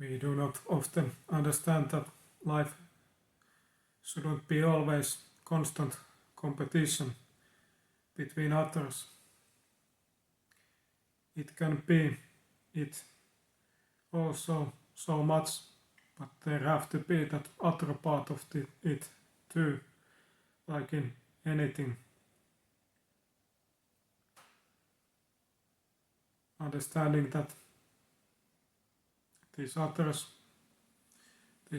We do not often understand that life shouldn't be always constant competition between others. It can be it also so much, but there have to be that other part of it too, like in anything. Understanding that these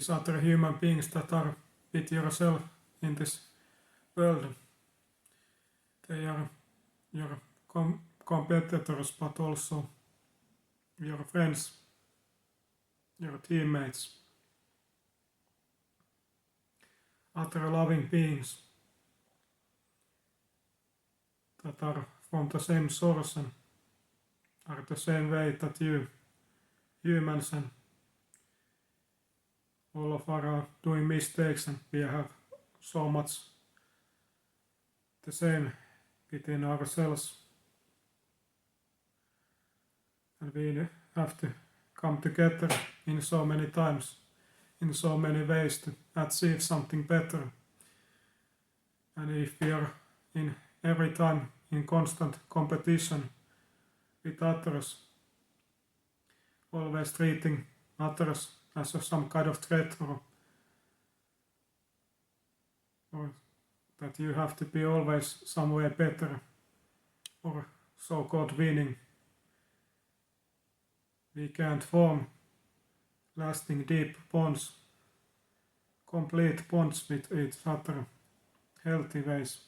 other human beings that are with yourself in this world, they are your competitors, but also your friends, your teammates, other loving beings that are from the same source and are the same way that you humans and all of us are doing mistakes, and we have so much the same within ourselves, and we have to come together in so many times, in so many ways to achieve something better. And if we are in every time in constant competition with others, always treating others as some kind of threat, or that you have to be always some way better or so-called winning, we can't form lasting deep bonds, complete bonds with each other, healthy ways.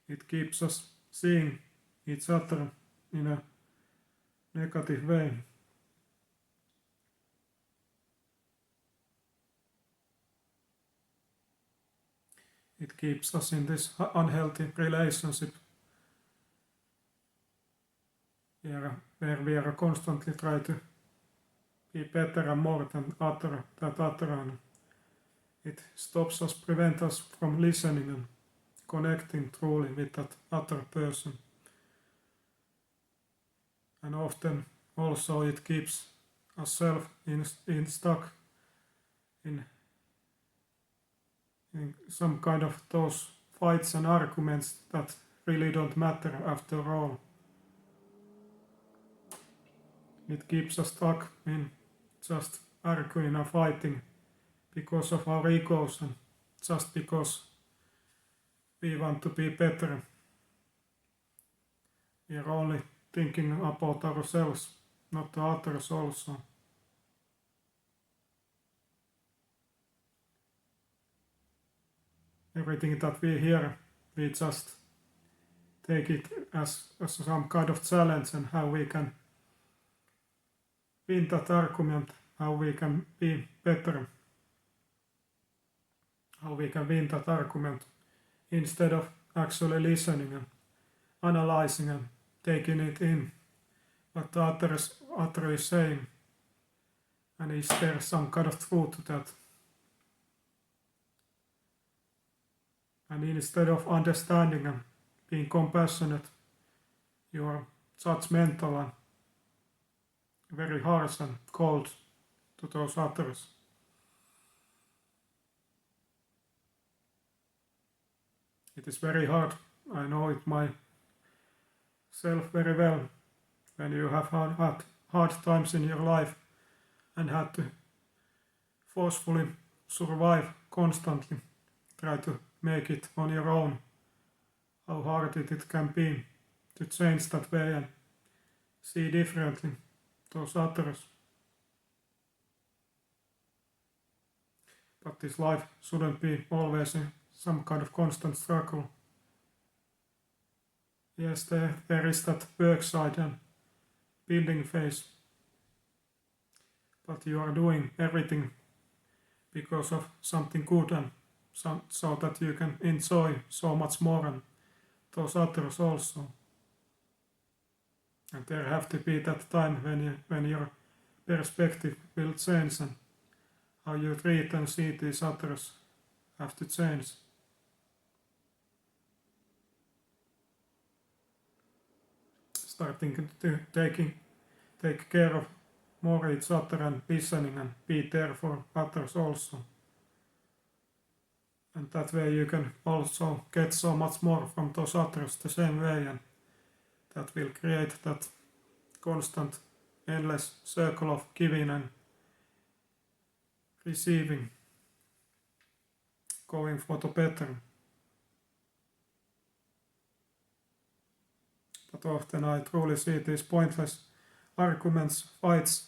It keeps us seeing each other in a negative way. It keeps us in this unhealthy relationship where we are constantly trying to be better and more than other, and it stops us, prevents us from listening and connecting truly with that other person. And often also it keeps ourselves in stuck in some kind of those fights and arguments that really don't matter after all. It keeps us stuck in just arguing and fighting because of our egos and just because we want to be better. We are only thinking about ourselves, not the others also. Everything that we hear, we just take it as some kind of challenge, and how we can win that argument, how we can be better, how we can win that argument, instead of actually listening and analyzing and taking it in what the other is saying, and is there some kind of truth to that. And instead of understanding and being compassionate, you are judgmental and very harsh and cold to those others. It is very hard, I know it myself very well, when you have had hard times in your life and had to forcefully survive constantly, try to make it on your own, how hard it can be to change that way and see differently those others. But this life shouldn't be always some kind of constant struggle. Yes, there is that work side and building phase, but you are doing everything because of something good, and so that you can enjoy so much more and those others also. And there have to be that time when your perspective will change, and how you treat and see these others have to change. Starting to take care of more each other and listening and be there for others also. And that way you can also get so much more from those others the same way, and that will create that constant, endless circle of giving and receiving, going for the better. But often I truly see these pointless arguments, fights.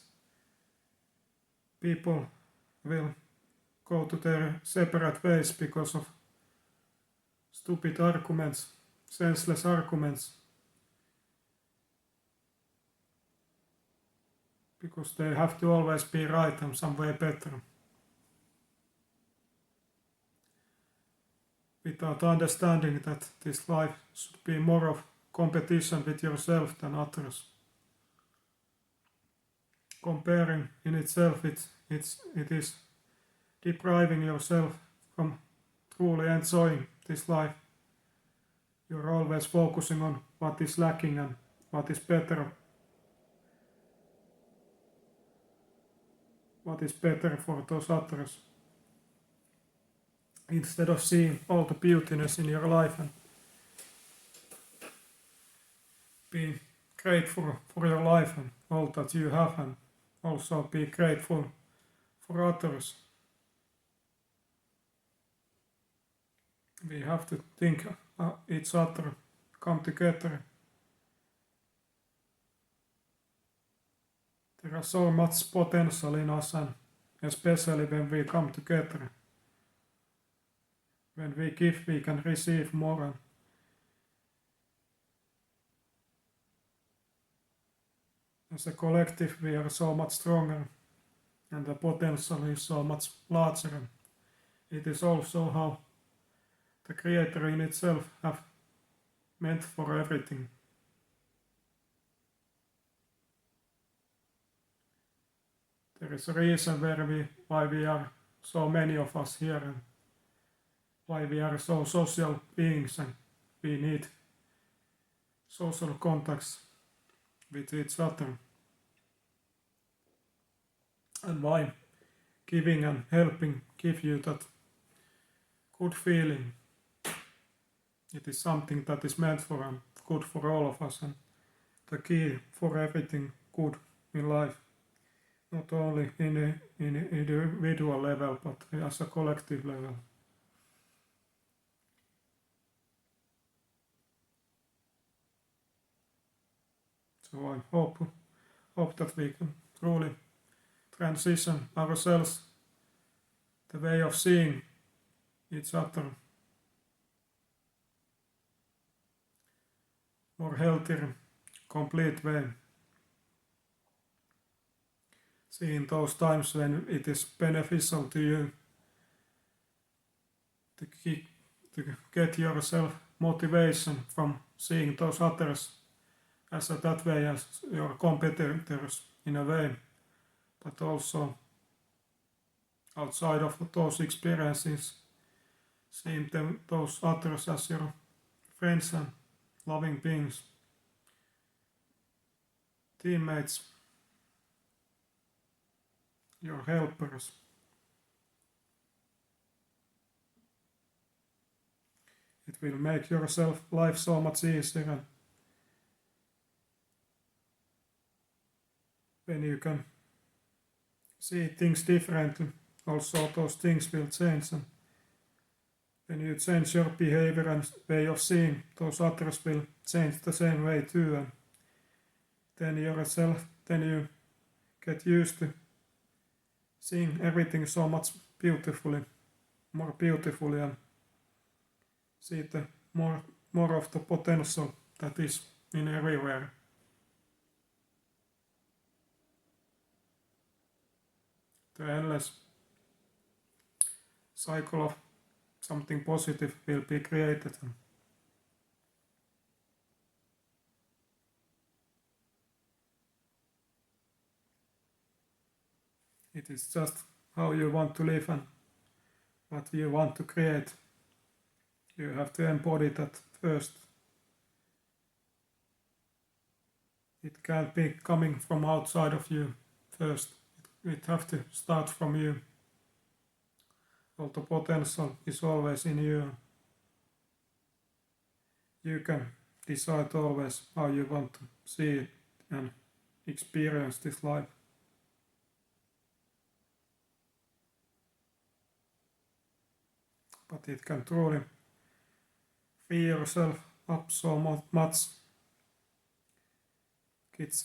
People will go to their separate ways because of stupid arguments, senseless arguments. Because they have to always be right and some way better. Without understanding that this life should be more of competition with yourself than others. Comparing in itself, it is depriving yourself from truly enjoying this life. You're always focusing on what is lacking and what is better. What is better for those others. Instead of seeing all the beautiness in your life and being grateful for your life and all that you have, and also be grateful for others. We have to think each other, come together. There is so much potential in us, and especially when we come together. When we give, we can receive more. And as a collective, we are so much stronger, and the potential is so much larger. And it is also how the Creator in itself have meant for everything. There is a reason why we are so many of us here, and why we are so social beings, and we need social contacts with each other. And why giving and helping give you that good feeling. It is something that is meant for and good for all of us, and the key for everything good in life. Not only in an individual level, but as a collective level. So I hope that we can truly transition ourselves, the way of seeing each other, more healthier, complete way. Seeing those times when it is beneficial to you to get yourself motivation from seeing those others as that way as your competitors in a way, but also outside of those experiences, seeing those others as your friends and loving beings, teammates, your helpers. It will make your life so much easier, and when you can see things differently, also those things will change, and when you change your behavior and way of seeing, those others will change the same way too, and then you get used to seeing everything so much more beautifully, and see the more of the potential that is in everywhere. The endless cycle of something positive will be created. It is just how you want to live and what you want to create. You have to embody that first. It can't be coming from outside of you first. It have to start from you. All the potential is always in you. You can decide always how you want to see it and experience this life. But it can truly free yourself up so much,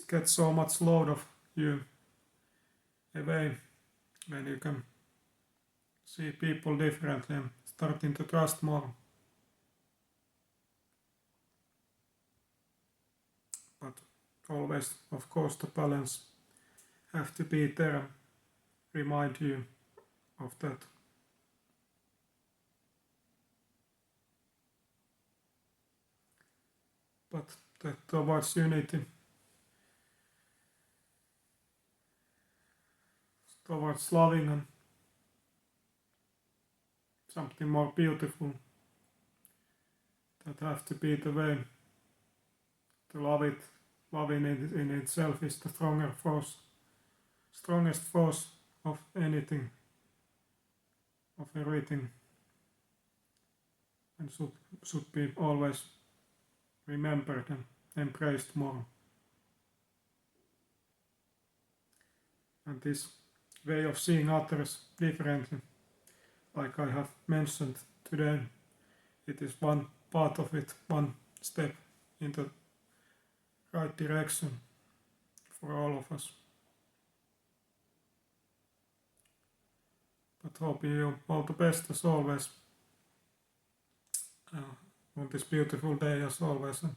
get so much load of you away when you can see people differently and starting to trust more. But always, of course, the balance have to be there and remind you of that. But that towards unity, towards loving and something more beautiful, that have to be the way to love it. Loving it in itself is the strongest force of anything, of everything, and should be always remembered and embraced more. And this way of seeing others differently, like I have mentioned today, it is one part of it, one step in the right direction for all of us. But hope you all the best as always on this beautiful day as always. And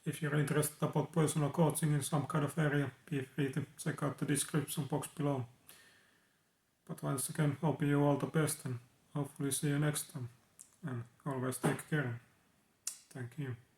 if you're interested about personal coaching in some kind of area, be free to check out the description box below. But once again, hope you all the best and hopefully see you next time. And always take care. Thank you.